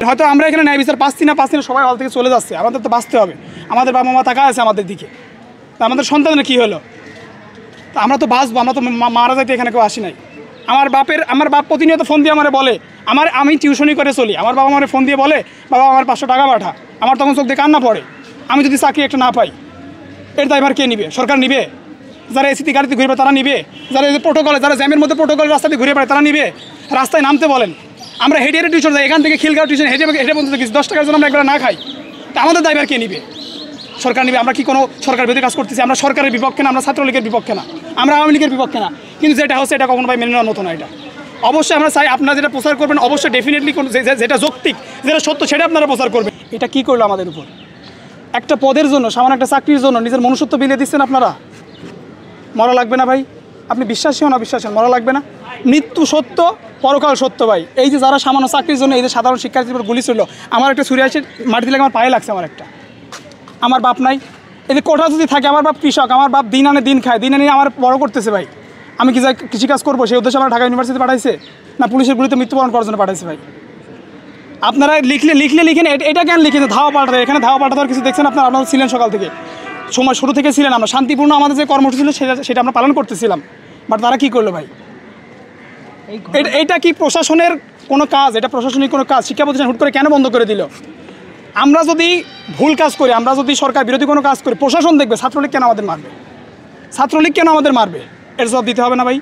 হয়তো আমরা এখানে ন্যায় বিচার পাচ্ছি না সবাই হল থেকে চলে যাচ্ছে, আমাদের তো বাঁচতে হবে। আমাদের বাবা মা তাকা আছে আমাদের দিকে, তা আমাদের সন্তানের কী হলো? তা আমরা তো বাঁচবো, আমরা তো মারা যাইতে এখানে কেউ আসি নাই। আমার বাপ প্রতিনিয়ত ফোন দিয়ে আমার বলে, আমি টিউশনি করে চলি, আমার বাবা আমার ফোন দিয়ে বলে বাবা আমার 500 টাকা পাঠা। আমার তখন চোখ দিয়ে কান্না পড়ে। আমি যদি চাকরি একটা না পাই, এর দায়ভার কে নিবে? সরকার নিবে? যারা এসিতে গাড়িতে ঘুরে তারা নিবে? যারা প্রোটোকলে, যারা জ্যামের মধ্যে প্রোটোকল রাস্তাতে ঘুরে বেড়ায় তারা নিবে? রাস্তায় নামতে বলেন, আমরা হেঁটে টিউশন যাই, এখান থেকে খিলগাঁও টিউশন হেঁটে বলতে গেছি, 10 টাকার জন্য আমরা একবার না খাই, তা আমাদের দায়ভার কে নিবে? সরকার নিবে। আমরা কি কোনো সরকার বিরোধী কাজ করতেছি? আমরা সরকারের বিপক্ষে না, আমরা ছাত্রলীগের বিপক্ষে না, আমরা আওয়ামী লীগের বিপক্ষে না, কিন্তু যেটা হচ্ছে এটা কখনো ভাই মেনে নেওয়ার মতো না। এটা অবশ্যই আমরা চাই আপনারা যেটা প্রচার করবেন অবশ্যই ডেফিনেটলি যেটা যৌক্তিক, যেটা সত্য সেটা আপনারা প্রচার করবেন। এটা কি করলো আমাদের উপর? একটা পদের জন্য, সামান্য একটা চাকরির জন্য নিজের মনুষ্যত্ব বিলিয়ে দিচ্ছেন আপনারা। মরা লাগবে না ভাই? আপনি বিশ্বাসী হন অবিশ্বাসী হন, মরা লাগবে না? মৃত্যু সত্য, পরকাল সত্য ভাই। এই যে যারা সামান্য চাকরির জন্য এই যে সাধারণ শিক্ষার্থীর উপর গুলি ছিল, আমার একটা ছুরি আসে মাটি দিলে আমার পায়ে লাগছে। আমার বাপ নাই, এই যে কোঠা যদি থাকে, আমার বাপ কৃষক, আমার বাপ দিন আনে দিন খায়, দিন আনে আমার বড় করতেছে ভাই। আমি কি যাই কৃষিকাজ করবো? সেই উদ্দেশ্যে আমার ঢাকা ইউনিভার্সিটি পাঠাইছে না পুলিশের গুলিতে মৃত্যুবরণ করার জন্য পাঠাইছে ভাই? আপনারা লিখেন, এটা কেন লিখেছে ধাওয়া পাল্টাতে? এখানে ধাওয়া পাল্টাতে কিছু দেখছেন আপনারা ছিলেন সকাল থেকে, সময় শুরু থেকে ছিলেন। আমরা শান্তিপূর্ণ আমাদের যে কর্মসূচি ছিল সেটা আমরা পালন করতেছিলাম, বাট তারা কি করলো ভাই? এটা কি প্রশাসনের কোনো কাজ? এটা প্রশাসনিক কোনো কাজ? শিক্ষা প্রতিষ্ঠান হুট করে কেন বন্ধ করে দিল? আমরা যদি ভুল কাজ করি, আমরা যদি সরকার বিরোধী কোনো কাজ করি, প্রশাসন দেখবে ছাত্রলীগ কেন আমাদের মারবে? এর জবাব দিতে হবে না ভাই?